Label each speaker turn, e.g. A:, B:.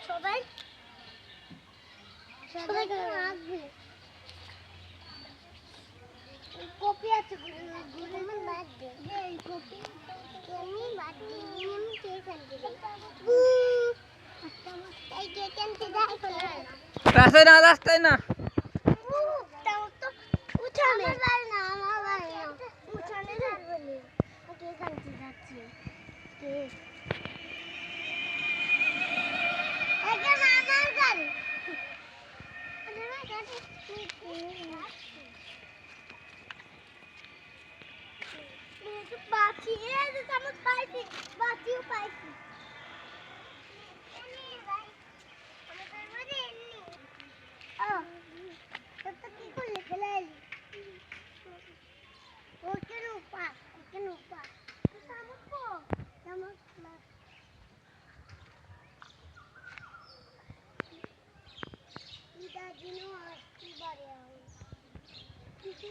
A: সবাই সবাইকে রাখবে কপি আছে গুলো বাদ দে এই কপি আমি বাদ দিই আমি কেক আনতে এই কেক আনতে যাই
B: রাস্তায় না
A: তাও তো উঠানে আমার বাড়ি না উঠানে যাবো না কেক আনতে যাচ্ছি কেক এটা আমার গাড়ি আমার গাড়ি বাচ্চি এই যে আমি পাইছি বাচ্চিও পাইছি তো কি করলে ফেলে এলি ও কেন পা সামুকো সামুক ইদা দিনো আসছি বাড়ি কিছু